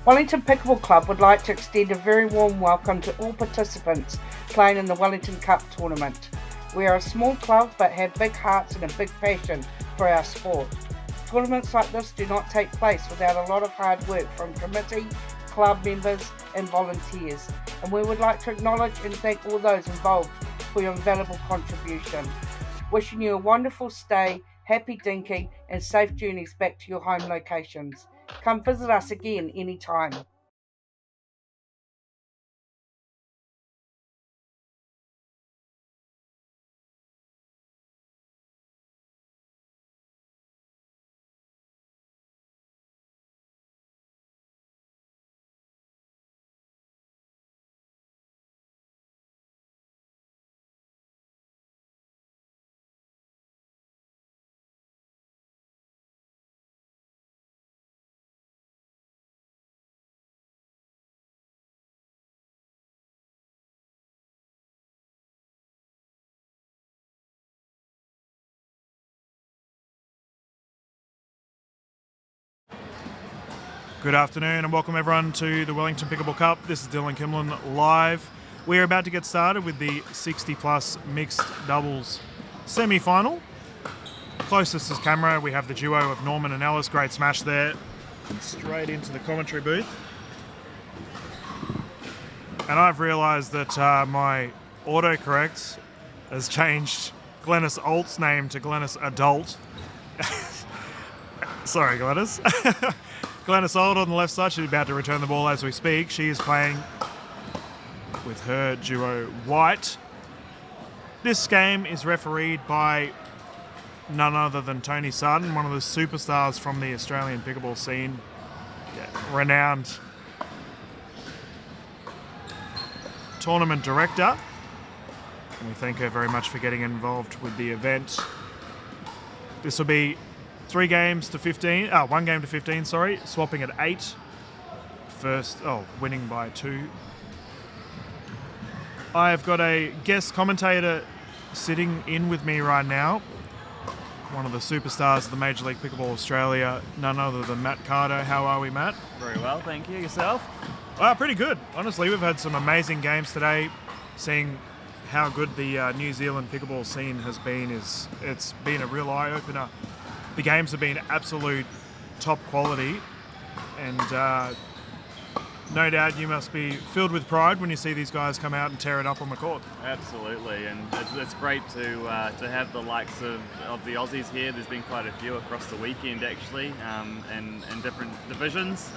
Wellington Pickleball Club would like to extend a very warm welcome to all participants playing in the Wellington Cup tournament. We are a small club but have big hearts and a big passion for our sport. Tournaments like this do not take place without a lot of hard work from committee, club members and volunteers, and we would like to acknowledge and thank all those involved for your invaluable contribution. Wishing you a wonderful stay, happy dinking and safe journeys back to your home locations. Come visit us again anytime. Good afternoon and welcome everyone to the Wellington Pickleball Cup. This is Dylan Kimlin live. We are about to get started with the 60 plus mixed doubles semi-final. Closest is camera, we have the duo of Norman and Ellis. Great smash there. Straight into the commentary booth. And I've realised that my autocorrect has changed Glennis Alt's name to Glennis Adult. Sorry, Glennis. Glennis Old on the left side. She's about to return the ball as we speak. She is playing with her duo White. This game is refereed by none other than Tony Sutton, one of the superstars from the Australian pickleball scene. Yeah, renowned tournament director. And we thank her very much for getting involved with the event. This will be 1 game to 15, swapping at 8. Winning by 2. I have got a guest commentator sitting in with me right now. One of the superstars of the Major League Pickleball Australia, none other than Matt Carter. How are we, Matt? Very well, thank you. Yourself? Pretty good. Honestly, we've had some amazing games today. Seeing how good the New Zealand pickleball scene has been, it's been a real eye-opener. The games have been absolute top quality, and no doubt you must be filled with pride when you see these guys come out and tear it up on the court. Absolutely, and it's great to have the likes of the Aussies here. There's been quite a few across the weekend actually, in different divisions.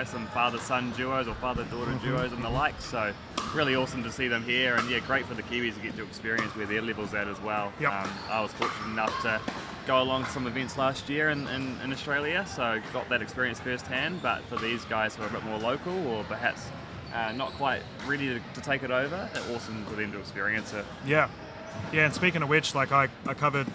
Some father-son duos or father-daughter duos and the like. So really awesome to see them here, and yeah, great for the Kiwis to get to experience where their level's at as well. Yep. I was fortunate enough to go along to some events last year in Australia, so got that experience firsthand. But for these guys who are a bit more local or perhaps not quite ready to take it over, it's awesome for them to experience it. Yeah, and speaking of which, I covered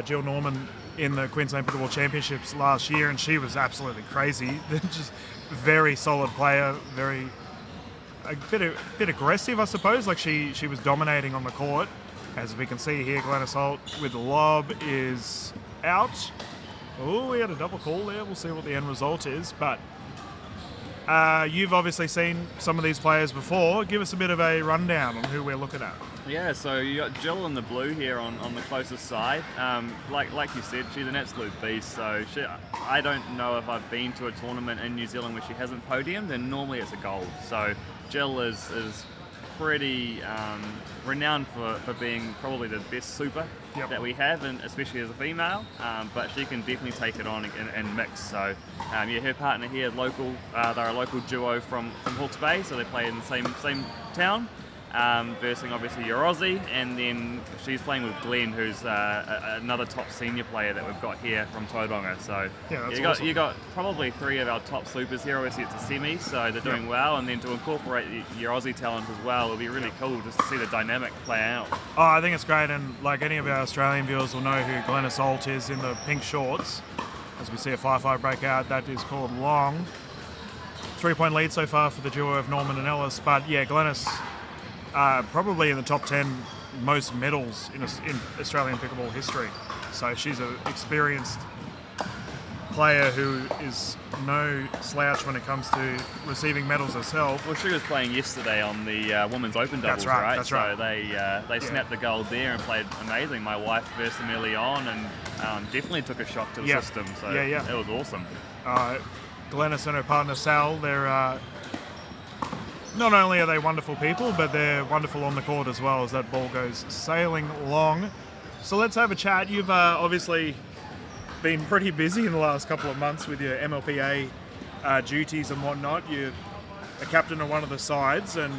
Jill Norman in the Queensland Pickleball Championships last year, and she was absolutely crazy. Just very solid player, a bit aggressive, I suppose. She was dominating on the court. As we can see here, Glennis Holt with the lob is out. Oh, we had a double call there. We'll see what the end result is. But you've obviously seen some of these players before. Give us a bit of a rundown on who we're looking at. Yeah, so you got Jill in the blue here on the closest side. Like you said, she's an absolute beast. So I don't know if I've been to a tournament in New Zealand where she hasn't podiumed, and normally it's a gold. So Jill is pretty renowned for being probably the best super that we have, and especially as a female. But she can definitely take it on and mix. So her partner here, local. They're a local duo from Hawke's Bay, so they play in the same town. Versing obviously your Aussie, and then she's playing with Glenn, who's another top senior player that we've got here from Tauranga. So you got probably 3 of our top supers here. Obviously it's a semi, so they're doing well, and then to incorporate your Aussie talent as well, it'll be really cool just to see the dynamic play out. Oh, I think it's great, and like any of our Australian viewers will know who Glennis Holt is in the pink shorts. As we see a 5-5 breakout, that is called long. 3-point lead so far for the duo of Norman and Ellis, but yeah, Glennis probably in the top 10 most medals in Australian pickleball history. So she's an experienced player who is no slouch when it comes to receiving medals herself. Well, she was playing yesterday on the Women's Open doubles, That's right, right? that's so right. they snapped the gold there and played amazing. My wife versed them early on and definitely took a shock to the Yep. system. So Yeah. it was awesome. Glennis and her partner Sal, they're not only are they wonderful people, but they're wonderful on the court as well as that ball goes sailing along. So let's have a chat. You've obviously been pretty busy in the last couple of months with your MLPA duties and whatnot. You're a captain of one of the sides, and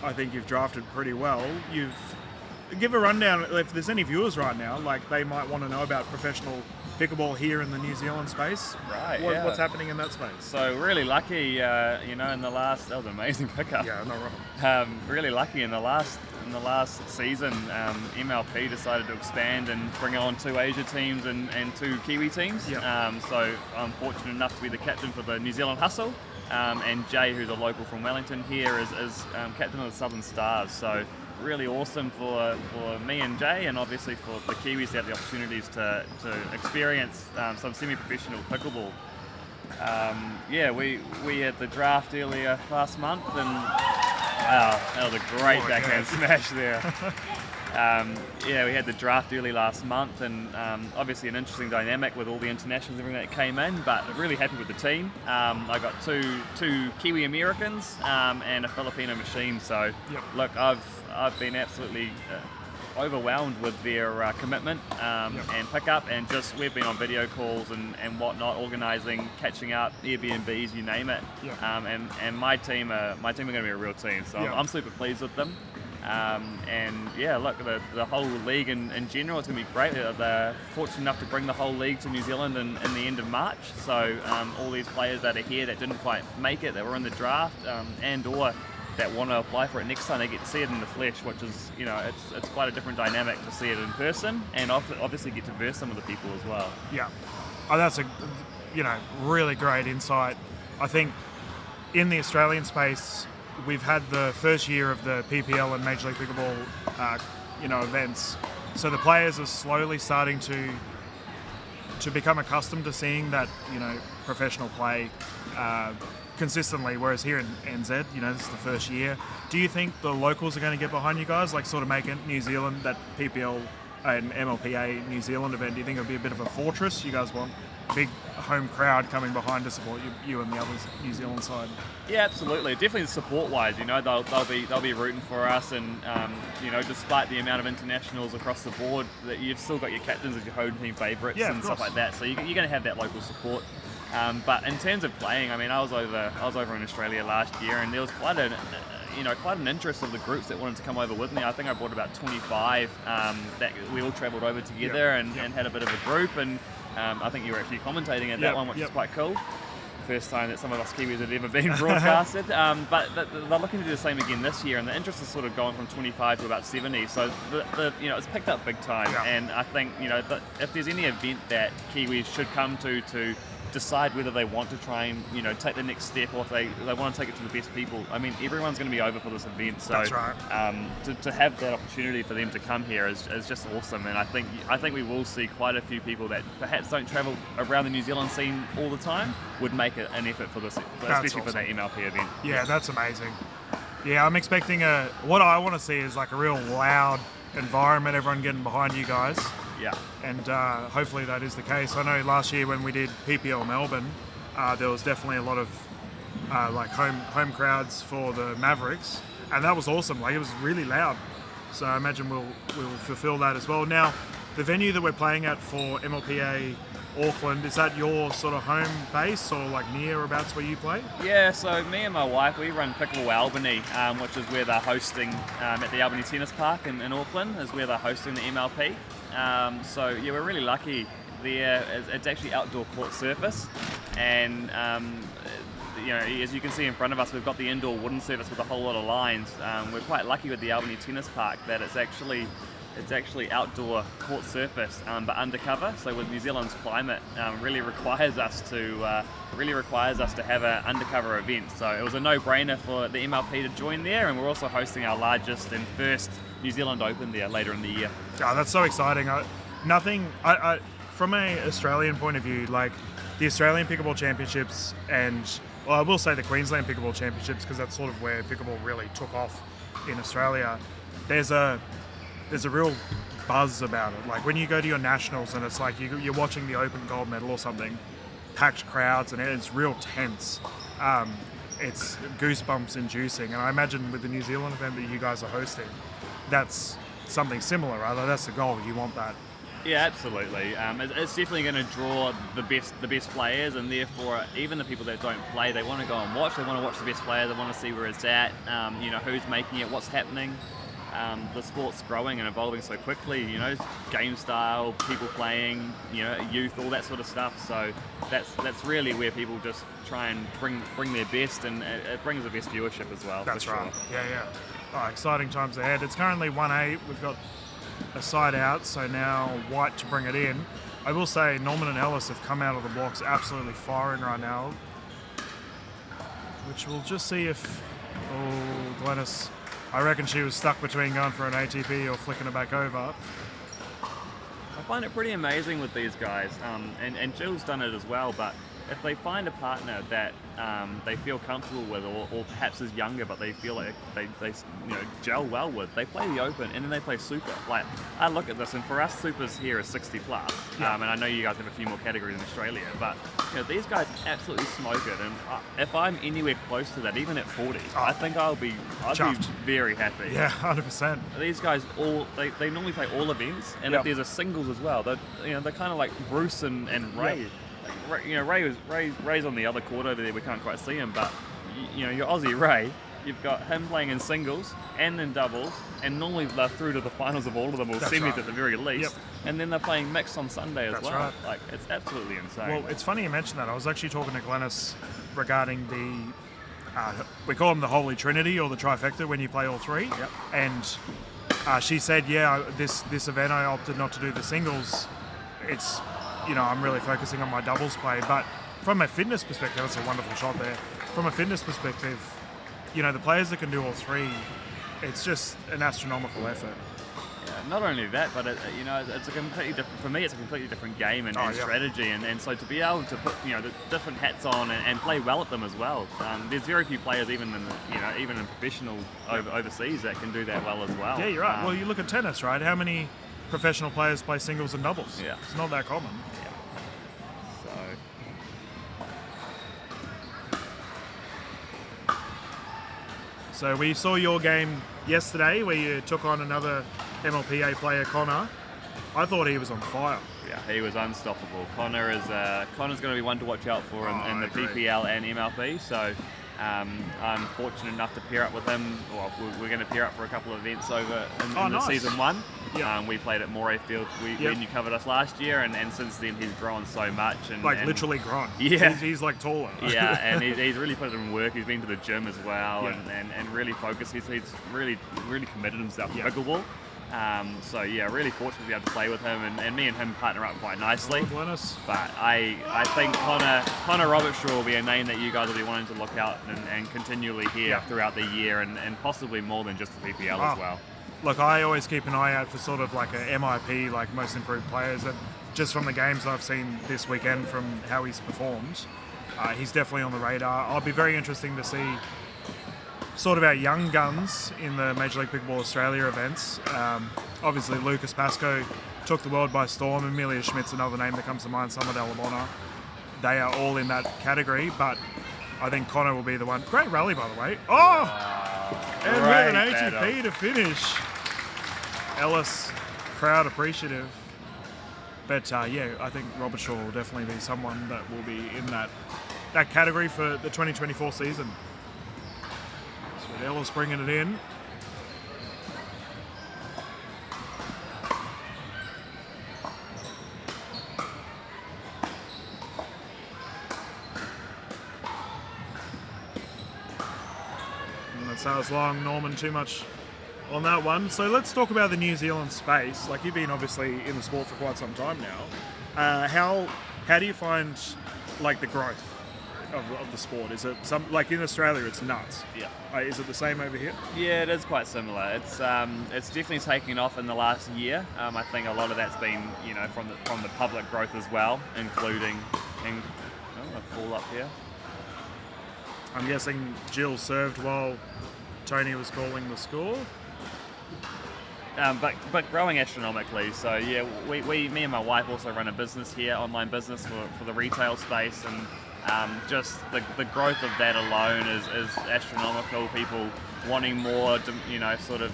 I think you've drafted pretty well. Give a rundown if there's any viewers right now, like they might want to know about professional pickleball here in the New Zealand space. Right, Yeah. What's happening in that space? So really lucky, in the last, that was an amazing pickup. Yeah, not wrong. Really lucky in the last season, MLP decided to expand and bring on 2 Asia teams and 2 Kiwi teams. Yeah. So I'm fortunate enough to be the captain for the New Zealand Hustle, and Jay, who's a local from Wellington here, is captain of the Southern Stars. So really awesome for me and Jay, and obviously for the Kiwis to have the opportunities to experience some semi-professional pickleball. We had the draft earlier last month, and wow, that was a great backhand smash there. We had the draft early last month, and obviously an interesting dynamic with all the internationals and everything that came in, but really happy with the team. I got two Kiwi Americans and a Filipino machine, so look, I've been absolutely overwhelmed with their commitment and pickup, and just we've been on video calls and whatnot, organising, catching up, Airbnbs, you name it. And my team are going to be a real team, so I'm super pleased with them. The whole league in general is going to be great. They're fortunate enough to bring the whole league to New Zealand in the end of March. So all these players that are here that didn't quite make it, that were in the draft, and or that want to apply for it next time, they get to see it in the flesh, which is, it's quite a different dynamic to see it in person, and obviously get to verse some of the people as well. Yeah. Oh, that's a really great insight. I think in the Australian space, we've had the first year of the PPL and Major League Pickleball, events. So the players are slowly starting to become accustomed to seeing that, professional play consistently. Whereas here in NZ, this is the first year. Do you think the locals are going to get behind you guys, like sort of make it New Zealand, that PPL and MLPA New Zealand event? Do you think it'll be a bit of a fortress? You guys want a big home crowd coming behind to support you and the other New Zealand side? Yeah, absolutely. Definitely support-wise, they'll be rooting for us, and despite the amount of internationals across the board, that you've still got your captains as your home team favourites and stuff like that. So you're going to have that local support. But in terms of playing, I was over in Australia last year, and there was quite an interest of the groups that wanted to come over with me. I think I brought about 25 that we all travelled over together and had a bit of a group, and I think you were actually commentating at that one, which is quite cool. First time that some of us Kiwis had ever been broadcasted. But they're looking to do the same again this year, and the interest has sort of gone from 25 to about 70. So it's picked up big time. And I think if there's any event that Kiwis should come to decide whether they want to try and take the next step, or if they want to take it to the best people. Everyone's going to be over for this event, so that's right. To have that opportunity for them to come here is just awesome. And I think we will see quite a fean people that perhaps don't travel around the New Zealand scene all the time would make an effort for this, especially for that MLP event. Yeah, that's amazing. Yeah, I'm expecting what I want to see is like a real loud environment, everyone getting behind you guys. Yeah. And hopefully that is the case. I know last year when we did PPL Melbourne, there was definitely a lot of home crowds for the Mavericks, and that was awesome. Like, it was really loud. So I imagine we'll fulfill that as well. Now, the venue that we're playing at for MLPA Auckland, is that your sort of home base, or like nearabouts where you play? Yeah, so me and my wife, we run Pickleball Albany, which is where they're hosting at the Albany Tennis Park in Auckland, is where they're hosting the MLP. We're really lucky there. It's actually outdoor court surface, and as you can see in front of us, we've got the indoor wooden surface with a whole lot of lines. We're quite lucky with the Albany Tennis Park that it's actually outdoor court surface, but undercover. So with New Zealand's climate, really requires us to have an undercover event. So it was a no-brainer for the MLP to join there, and we're also hosting our largest and first New Zealand Open there later in the year. Oh, that's so exciting. From an Australian point of view, like, the Australian Pickleball Championships and, well, I will say the Queensland Pickleball Championships, because that's sort of where pickleball really took off in Australia. There's a real buzz about it. Like when you go to your nationals and it's like you're watching the Open gold medal or something, packed crowds, and it's real tense. It's goosebumps inducing, and I imagine with the New Zealand event that you guys are hosting, that's something similar, right? That's the goal. You want that. Yeah, absolutely. It's definitely going to draw the best players, and therefore even the people that don't play, they want to go and watch. They want to watch the best players. They want to see where it's at. Who's making it, what's happening. The sport's growing and evolving so quickly. Game style, people playing, youth, all that sort of stuff. So that's really where people just try and bring their best, and it brings the best viewership as well. That's right. Sure. Yeah. Oh, exciting times ahead. It's currently 1-8. We've got a side out, so now White to bring it in. I will say Norman and Ellis have come out of the blocks absolutely firing right now, which we'll just see if Glennis, I reckon she was stuck between going for an ATP or flicking it back over. I find it pretty amazing with these guys, and Jill's done it as well, but if they find a partner that they feel comfortable with, or perhaps is younger but they feel like they gel well with, they play the Open and then they play Super. Like, I look at this, and for us, Supers here is 60 plus, and I know you guys have a few more categories in Australia, but these guys absolutely smoke it, and if I'm anywhere close to that, even at 40, I think I'd be very happy. Yeah, 100%. These guys they normally play all events, and if there's a singles as well, they're kind of like Bruce and Ray. Ray's on the other court over there. We can't quite see him, but your Aussie Ray, you've got him playing in singles and in doubles, and normally they're through to the finals of all of them, or semis at the very least. And then they're playing mixed on Sunday as well. Right. Like, it's absolutely insane. Well, it's funny you mentioned that. I was actually talking to Glennis regarding the we call them the Holy Trinity or the trifecta when you play all three. And she said, this event I opted not to do the singles. It's I'm really focusing on my doubles play, but from a fitness perspective, it's a wonderful shot there. From a fitness perspective, the players that can do all three, it's just an astronomical effort. Yeah, not only that, but it's a completely different. For me, it's a completely different game and strategy, and so to be able to put the different hats on and play well at them as well. There's very few players, even in professional overseas, that can do that well as well. Yeah, you're right. Well, you look at tennis, right? How many professional players play singles and doubles? Yeah, it's not that common. So we saw your game yesterday where you took on another MLPA player, Connor. I thought he was on fire. Yeah, he was unstoppable. Connor's going to be one to watch out for in the PPL and MLP. So I'm fortunate enough to pair up with him. Well, we're going to pair up for a couple of events over in the season one. We played at Moray Field when you covered us last year, and since then he's grown so much. And literally grown. Yeah. He's like taller. Yeah, and he's really put it in work. He's been to the gym as well, and really focused. He's really committed himself to pickleball. Really fortunate to be able to play with him, and me and him partner up quite nicely. But I think Connor Robertshaw will be a name that you guys will be wanting to look out and continually hear throughout the year, and possibly more than just the PPL as well. Look, I always keep an eye out for sort of like a MIP, like most improved players, and just from the games I've seen this weekend, from how he's performed, he's definitely on the radar. I'll be very interesting to see sort of our young guns in the Major League Pickleball Australia events. Obviously, Lucas Pascoe took the world by storm. Amelia Schmidt's another name that comes to mind, Summer Delabona. They are all in that category, but I think Connor will be the one. Great rally, by the way. And with an ATP to finish. Ellis, crowd appreciative. But I think Robertshaw will definitely be someone that will be in that category for the 2024 season. So Ellis bringing it in. So it's long, Norman, too much on that one. So let's talk about the New Zealand space. Like, you've been obviously in the sport for quite some time now. How do you find like the growth of the sport? Is it like in Australia it's nuts? Yeah. Is it the same over here? Yeah, it is quite similar. It's definitely taken off in the last year. I think a lot of that's been from the public growth as well, including of pool up here. I'm guessing Jill served while Tony was calling the score. But growing astronomically. So yeah, me and my wife also run a business here, online business for the retail space, and just the growth of that alone is astronomical. People wanting more, sort of,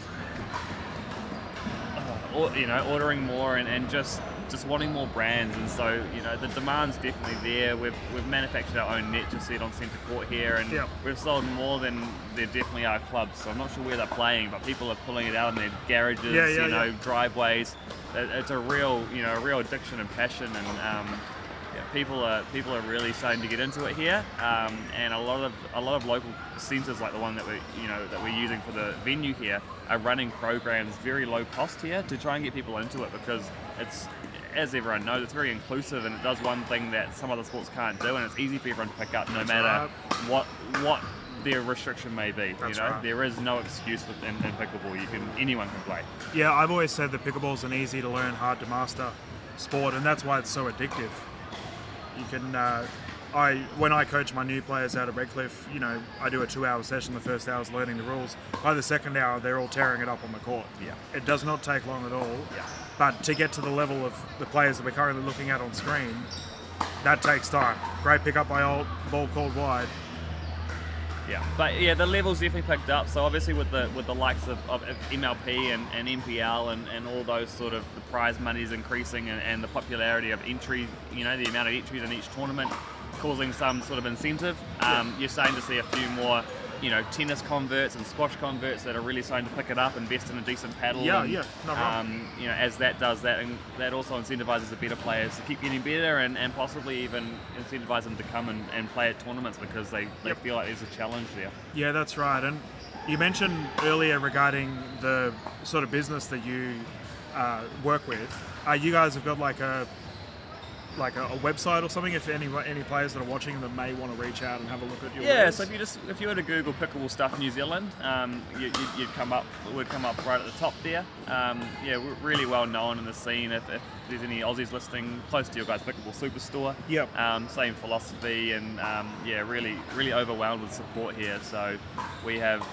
ordering more and just wanting more brands. And so, the demand's definitely there. We've manufactured our own net, just said, on centre court here, and we've sold more than there definitely are clubs. So I'm not sure where they're playing, but people are pulling it out in their garages, driveways. It's a real addiction and passion, and people are really starting to get into it here. And a lot of local centres, like the one that we're using for the venue here, are running programs very low cost here to try and get people into it, because it's, as everyone knows, it's very inclusive, and it does one thing that some other sports can't do, and it's easy for everyone to pick up, no matter what their restriction may be. There is no excuse in pickleball. Anyone can play. Yeah, I've always said that pickleball's an easy to learn, hard to master sport, and that's why it's so addictive. You can, when I coach my new players out of Redcliffe, I do a 2-hour session. The first hour is learning the rules. By the second hour, they're all tearing it up on the court. Yeah. It does not take long at all. Yeah. But to get to the level of the players that we're currently looking at on screen, that takes time. Great pick up by Old, ball called wide. Yeah, but yeah, the levels definitely picked up. So obviously with the likes of MLP and MPL and all those sort of, the prize money's increasing, and the popularity of entry, the amount of entries in each tournament causing some sort of incentive. You're starting to see a few more, tennis converts and squash converts that are really starting to pick it up, invest in a decent paddle. Not wrong. As that does that, and that also incentivizes the better players to keep getting better, and possibly even incentivize them to come and play at tournaments, because they feel like there's a challenge there. Yeah, that's right. And you mentioned earlier regarding the sort of business that you work with. You guys have got like a website or something, if any players that are watching that may want to reach out and have a look at your wares? So if you were to Google pickleball stuff New Zealand, you'd come up right at the top there. We're really well known in the scene. If there's any Aussies listening, close to your guys' pickleball superstore. Yep. Same philosophy, and really overwhelmed with support here. So we have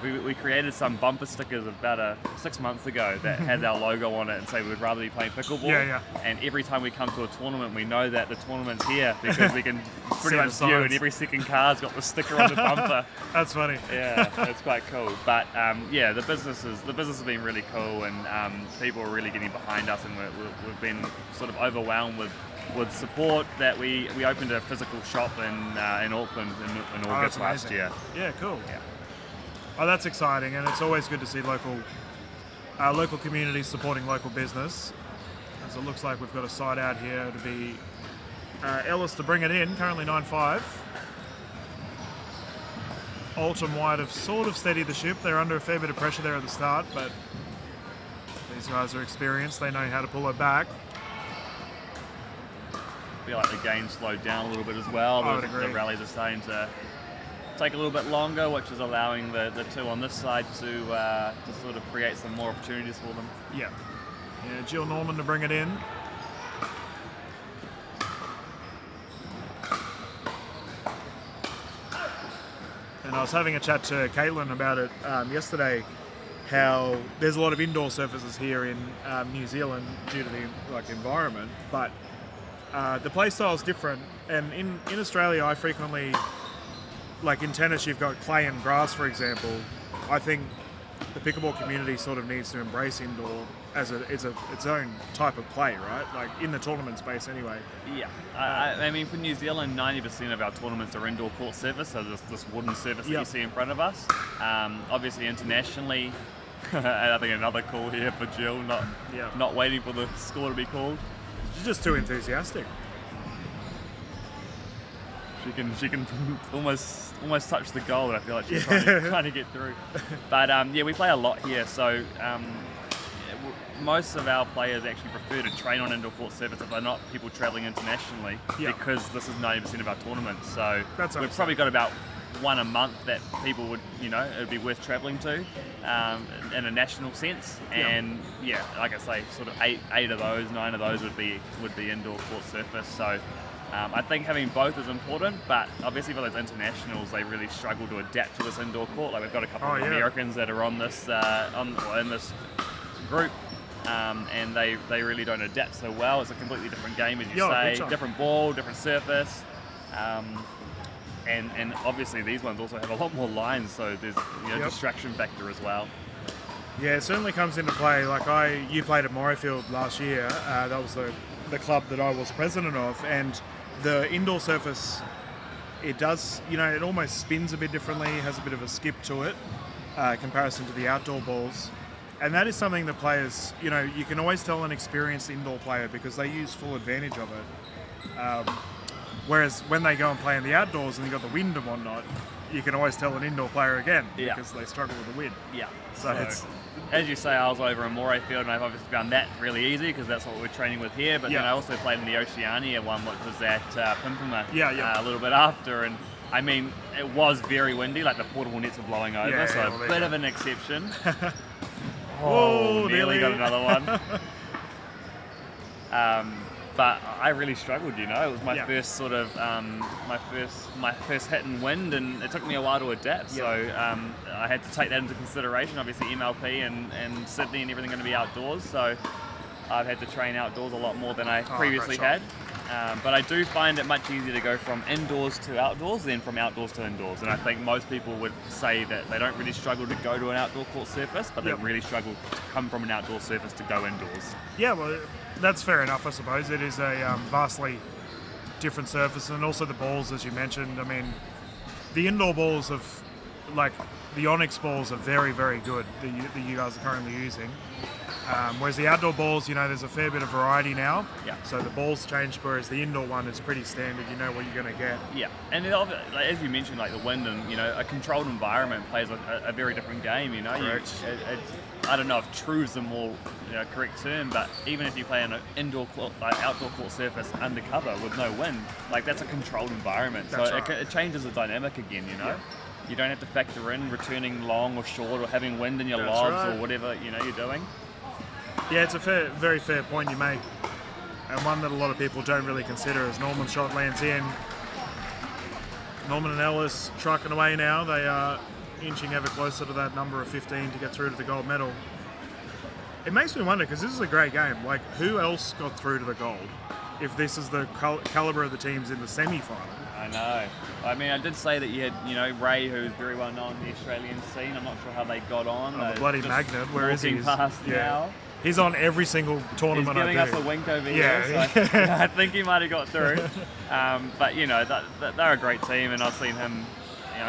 we created some bumper stickers about 6 months ago that has our logo on it and say we'd rather be playing pickleball. Yeah. And every time we come to a tournament, we know that the tournament's here, because we can pretty much view, and every second car's got the sticker on the bumper. That's funny. Yeah, it's quite cool. But the business has been really cool, and people are really getting behind us, and we've been sort of overwhelmed with support. That we opened a physical shop in Auckland in August last year. Yeah, cool. Yeah. Oh, that's exciting, and it's always good to see local communities supporting local business. As it looks like we've got a side out here to be Ellis to bring it in, currently 9-5. Alton White have sort of steadied the ship. They're under a fair bit of pressure there at the start, but these guys are experienced. They know how to pull it back. I feel like the game slowed down a little bit as well. I would agree. The rallies are starting to take a little bit longer, which is allowing the two on this side to sort of create some more opportunities for them. Yeah, Jill Norman to bring it in. And I was having a chat to Caitlin about it yesterday, how there's a lot of indoor surfaces here in New Zealand due to the environment, but the play style is different. And in Australia, I frequently, like in tennis, you've got clay and grass, for example. I think the pickleball community sort of needs to embrace indoor as its own type of play, right? Like in the tournament space anyway. Yeah, I mean, for New Zealand, 90% of our tournaments are indoor court surface, so this wooden surface that you see in front of us. Obviously internationally, I think another call here for Jill, not waiting for the score to be called. She's just too enthusiastic. She can almost touch the goal, and I feel like she's trying to get through. But we play a lot here, so most of our players actually prefer to train on indoor court surface if they're not people travelling internationally, because this is 90% of our tournaments. So we've probably got about one a month that people would, it would be worth travelling to in a national sense. And like I say, sort of 9 of those would be indoor court surface. So I think having both is important, but obviously for those internationals, they really struggle to adapt to this indoor court. Like we've got a couple of Americans that are on this in this group, and they really don't adapt so well. It's a completely different game, as you say, different ball, different surface, and obviously these ones also have a lot more lines, so there's distraction factor as well. Yeah, it certainly comes into play. Like you played at Morayfield last year. That was the club that I was president of, and the indoor surface, it does, it almost spins a bit differently, has a bit of a skip to it, comparison to the outdoor balls. And that is something that players, you can always tell an experienced indoor player because they use full advantage of it. Whereas when they go and play in the outdoors and you've got the wind and whatnot, you can always tell an indoor player again because they struggle with the wind. Yeah. So it's... As you say, I was over in Morayfield and I've obviously found that really easy because that's what we're training with here. But then I also played in the Oceania one, which was at Pimpama a little bit after. And I mean, it was very windy, like the portable nets were blowing over, a bit of an exception. Nearly got another one. But I really struggled, It was my first sort of my first hit in wind, and it took me a while to adapt. So I had to take that into consideration. Obviously, MLP and Sydney and everything going to be outdoors, so I've had to train outdoors a lot more than I previously had. But I do find it much easier to go from indoors to outdoors than from outdoors to indoors. And I think most people would say that they don't really struggle to go to an outdoor court surface, but they really struggle to come from an outdoor surface to go indoors. Yeah, well, that's fair enough, I suppose. It is a vastly different surface, and also the balls, as you mentioned. I mean, the indoor balls the Onyx balls are very, very good that you guys are currently using. Whereas the outdoor balls, there's a fair bit of variety now. Yeah. So the balls changed, whereas the indoor one is pretty standard. You know what you're going to get. Yeah, and as you mentioned, like the wind and a controlled environment plays a very different game. Correct. I don't know if true is the more correct term, but even if you play on an outdoor court surface undercover with no wind, that's a controlled environment. That's so right. it changes the dynamic again. Yeah. You don't have to factor in returning long or short or having wind in your That's lobs right. or whatever you're doing. Yeah, it's a very fair point you make, and one that a lot of people don't really consider as Norman's shot lands in. Norman and Ellis trucking away now. They are inching ever closer to that number of 15 to get through to the gold medal. It makes me wonder, because this is a great game, who else got through to the gold if this is the calibre of the teams in the semi-final? I know. I mean, I did say that you had, Ray, who's very well known in the Australian scene. I'm not sure how they got on. The bloody magnet. Where is he? Past now. He's on every single tournament. He's giving us a wink over here. So I think he might have got through. But they're a great team, and I've seen him,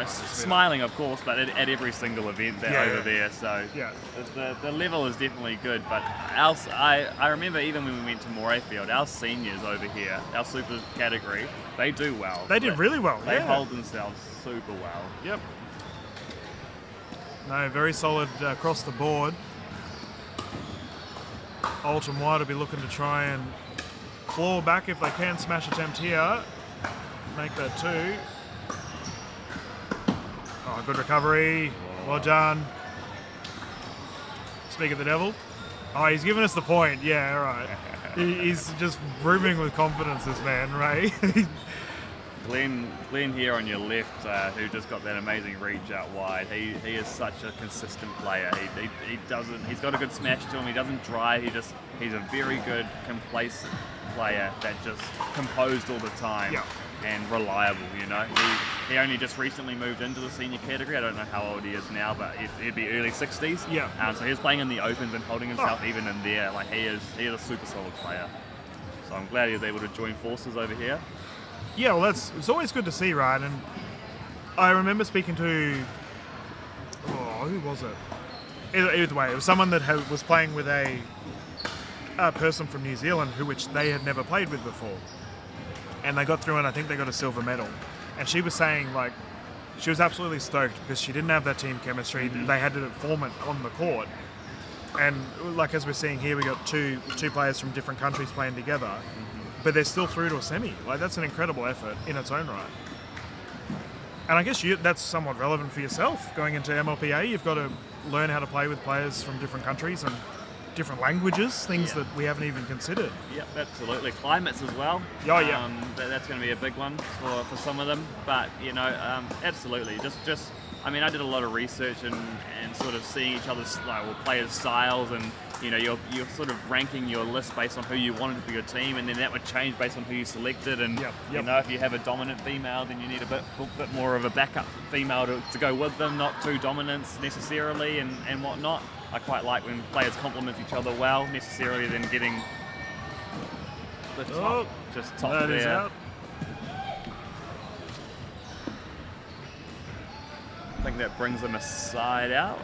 smiling, of course, but at every single event over there. So the level is definitely good. But I remember even when we went to Morayfield, our seniors over here, our super category, they do well. They did really well. They hold themselves super well. Yep. No, very solid across the board. Alton White will be looking to try and claw back if they can. Smash attempt here. Make that 2. Oh, good recovery. Well done. Speak of the devil. Oh, he's giving us the point. Yeah, right. He's just brimming with confidence, this man, Ray. Glenn here on your left, who just got that amazing reach out wide. He is such a consistent player. He's got a good smash to him. He doesn't drive. He's a very good complacent player that just composed all the time and reliable. He only just recently moved into the senior category. I don't know how old he is now, but he'd be early 60s. Yeah. So he's playing in the opens and holding himself even in there. He is a super solid player. So I'm glad he was able to join forces over here. Yeah, well, it's always good to see, right? And I remember speaking to, who was it? Either way, it was someone that was playing with a person from New Zealand which they had never played with before, and they got through, and I think they got a silver medal. And she was saying she was absolutely stoked because she didn't have that team chemistry. Mm-hmm. They had to form it on the court, and as we're seeing here, we got two players from different countries playing together. Mm-hmm. But they're still through to a semi. That's an incredible effort in its own right. And I guess that's somewhat relevant for yourself. Going into MLPA, you've got to learn how to play with players from different countries and different languages, things that we haven't even considered. Yep, absolutely. Climates as well. Oh, yeah. That's going to be a big one for some of them. But, absolutely. Just I mean, I did a lot of research and sort of seeing each other's players' styles, and you're sort of ranking your list based on who you wanted for your team, and then that would change based on who you selected. And if you have a dominant female, then you need a bit more of a backup female to go with them, not two dominants necessarily, and whatnot. I quite like when players complement each other well, necessarily then getting the top, top that there. Is out. I think that brings them a side out.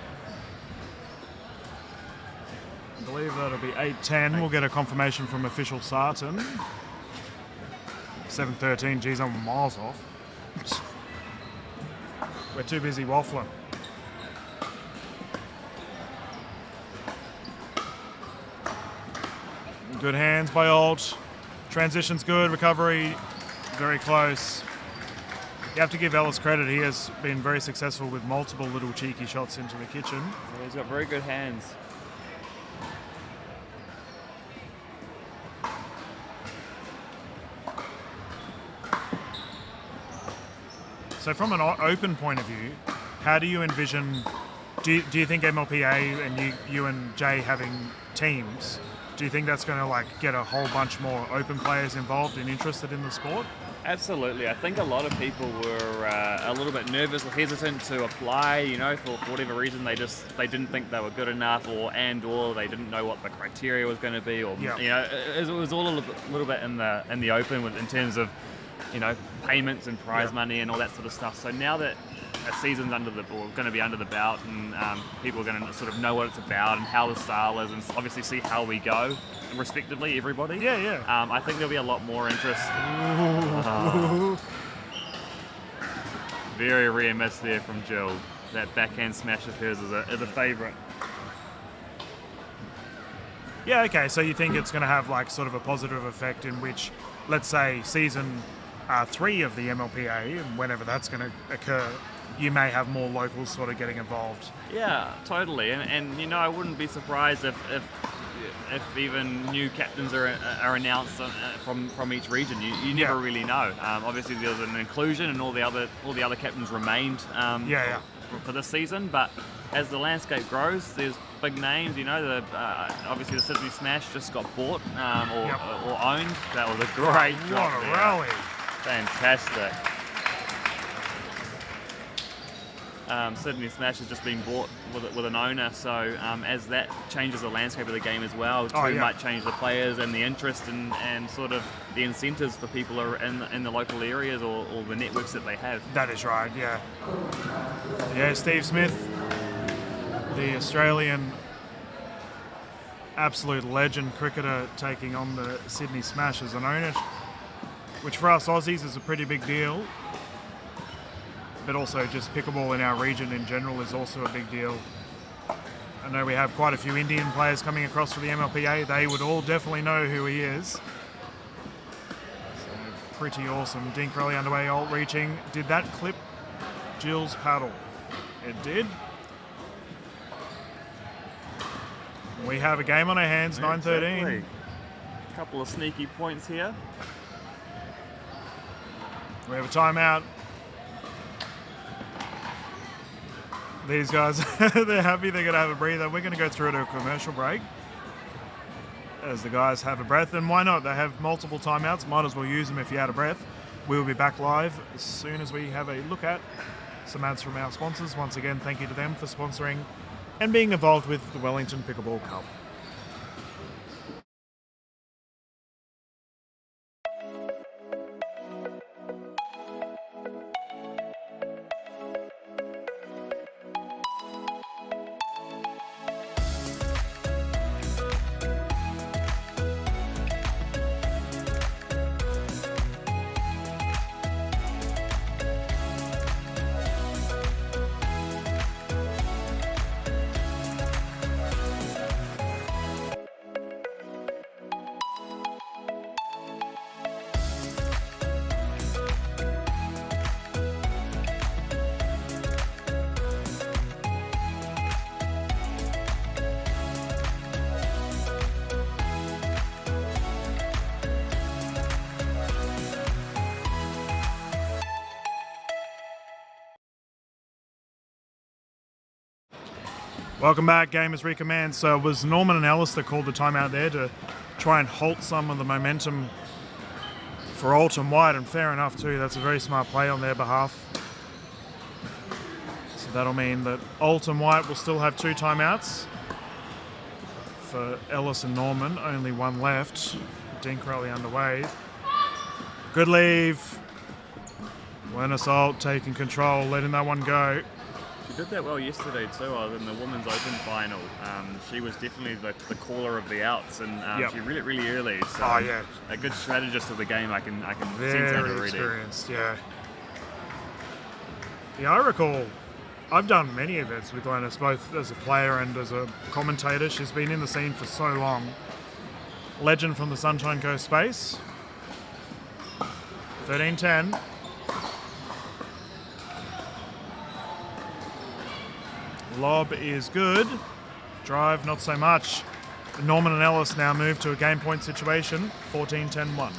I believe that'll be 8-10. We'll get a confirmation from official Sarton. 7-13. Geez, I'm miles off. We're too busy waffling. Good hands by Alt. Transition's good. Recovery very close. You have to give Ellis credit. He has been very successful with multiple little cheeky shots into the kitchen. Yeah, he's got very good hands. So from an open point of view, how do you envision, do you think MLPA and you and Jay having teams, do you think that's going to get a whole bunch more open players involved and interested in the sport? Absolutely. I think a lot of people were a little bit nervous or hesitant to apply, for whatever reason. They didn't think they were good enough, or they didn't know what the criteria was going to be, or it was all a little bit in the open in terms of payments and prize money and all that sort of stuff. So now that a season's going to be under the belt, and people are going to sort of know what it's about and how the style is, and obviously see how we go, respectively, everybody. I think there'll be a lot more interest. Very rare miss there from Jill. That backhand smash of hers is a favourite. Yeah, okay, so you think it's going to have sort of a positive effect in which, let's say, season 3 of the MLPA, and whenever that's going to occur, you may have more locals sort of getting involved. Yeah, totally. And I wouldn't be surprised if even new captains are announced from each region. You never really know. Obviously, there's an inclusion, and all the other captains remained for this season. But as the landscape grows, there's big names. Obviously the Sydney Smash just got bought or owned. That was a great drop. What a rally! Fantastic. Sydney Smash has just been bought with an owner, so as that changes the landscape of the game as well, too might change the players and the interest and sort of the incentives for people in the local areas or the networks that they have. That is right, yeah. Yeah, Steve Smith, the Australian absolute legend cricketer, taking on the Sydney Smash as an owner, which for us Aussies is a pretty big deal. But also just pickleball in our region in general is also a big deal. I know we have quite a few Indian players coming across for the MLPA. They would all definitely know who he is. So pretty awesome. Dink rally underway, Alt reaching. Did that clip Jill's paddle? It did. We have a game on our hands, 9-13. Exactly. A couple of sneaky points here. We have a timeout. These guys, they're happy they're going to have a breather. We're going to go through to a commercial break as the guys have a breath. And why not? They have multiple timeouts. Might as well use them if you're out of breath. We will be back live as soon as we have a look at some ads from our sponsors. Once again, thank you to them for sponsoring and being involved with the Wellington Pickleball Cup. Welcome back, Gamers Recommend. So it was Norman and Ellis that called the timeout there to try and halt some of the momentum for Alton White, and fair enough too. That's a very smart play on their behalf. So that'll mean that Alton White will still have 2 timeouts. For Ellis and Norman, only 1 left. Dinkrelli underway. Good leave. Werner Salt taking control, letting that one go. She did that well yesterday too. In the Women's Open final, she was definitely the caller of the outs, and she read it really early. So a good strategist of the game. I can sense that already. Very experienced, yeah. Yeah, I recall. I've done many events with Glennis, both as a player and as a commentator. She's been in the scene for so long. Legend from the Sunshine Coast space. 13-10. Lob is good. Drive, not so much. Norman and Ellis now move to a game point situation. 14-10-1.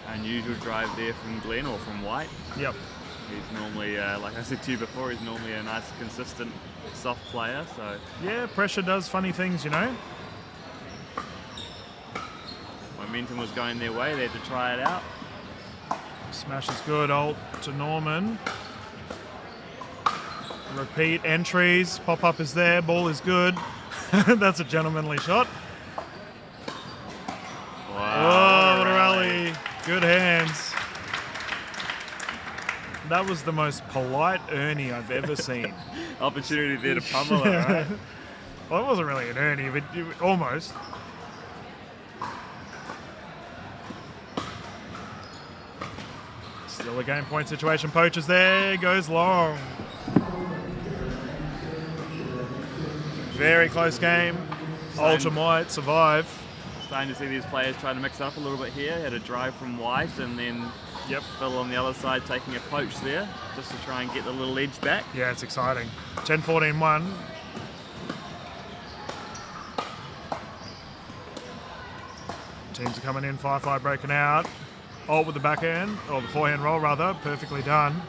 Unusual drive there from Glenn or from White. Yep. He's normally, like I said to you before, he's normally a nice, consistent, soft player. So yeah, pressure does funny things, you know. Momentum was going their way. They had to try it out. Smash is good. Alt to Norman. Repeat entries. Pop up is there. Ball is good. That's a gentlemanly shot. Wow. Whoa, what a rally. Good hands. That was the most polite Ernie I've ever seen. Opportunity there to pummel her, right? Well, it wasn't really an Ernie, but almost. Still a game point situation. Poacher's there. Goes long. Very close game. Alton White survive. Starting to see these players trying to mix up a little bit here. Had a drive from White and then Phil on the other side taking a poach there just to try and get the little edge back. Yeah, it's exciting. 10-14-1. Teams are coming in, 5-5 breaking out. Alt with the backhand, or the forehand roll rather, perfectly done.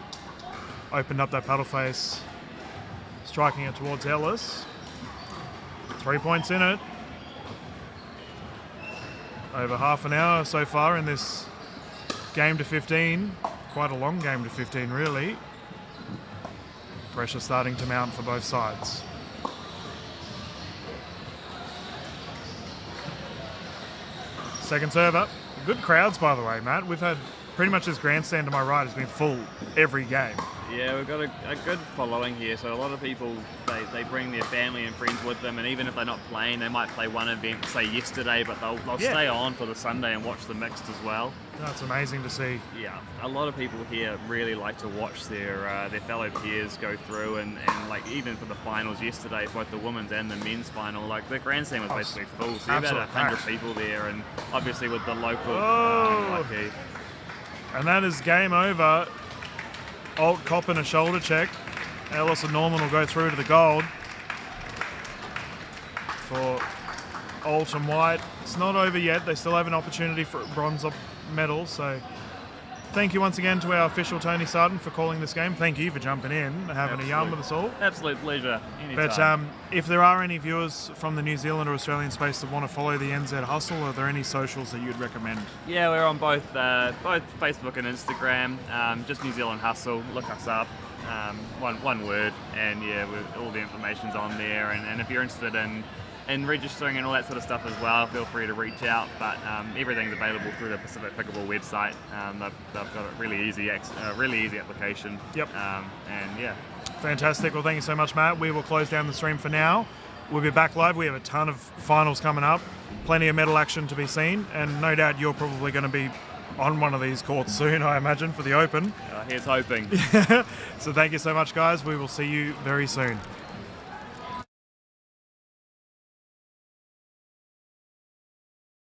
Opened up that paddle face, striking it towards Ellis. 3 points in it. Over half an hour so far in this game to 15. Quite a long game to 15 really. Pressure starting to mount for both sides. Second server. Good crowds, by the way, Matt. We've had pretty much this grandstand to my right has been full every game. Yeah, we've got a good following here. So a lot of people, they bring their family and friends with them, and even if they're not playing, they might play one event, say yesterday, but they'll stay on for the Sunday and watch the mixed as well. That's amazing to see. Yeah, a lot of people here really like to watch their fellow peers go through, and like even for the finals yesterday, both the women's and the men's final, like the grandstand was basically full. So about 100 people there, and obviously with the local lucky. And that is game over. Alt copping a shoulder check. Ellis and Norman will go through to the gold. For Alton White, it's not over yet. They still have an opportunity for a bronze medal. So thank you once again to our official Tony Sarden for calling this game. Thank you for jumping in and having a yarn with us all. Absolute pleasure. Anytime. But if there are any viewers from the New Zealand or Australian space that want to follow the NZ Hustle, are there any socials that you'd recommend? Yeah, we're on both Facebook and Instagram. Just New Zealand Hustle. Look us up. One word, and yeah, all the information's on there. And if you're interested in registering and all that sort of stuff as well, feel free to reach out. But everything's available through the Pacific Pickleball website. They've got a really easy application. Yep. And yeah. Fantastic. Well, thank you so much, Matt. We will close down the stream for now. We'll be back live. We have a ton of finals coming up, plenty of medal action to be seen, and no doubt you're probably going to be on one of these courts soon, I imagine, for the Open. Here's hoping. So thank you so much, guys. We will see you very soon.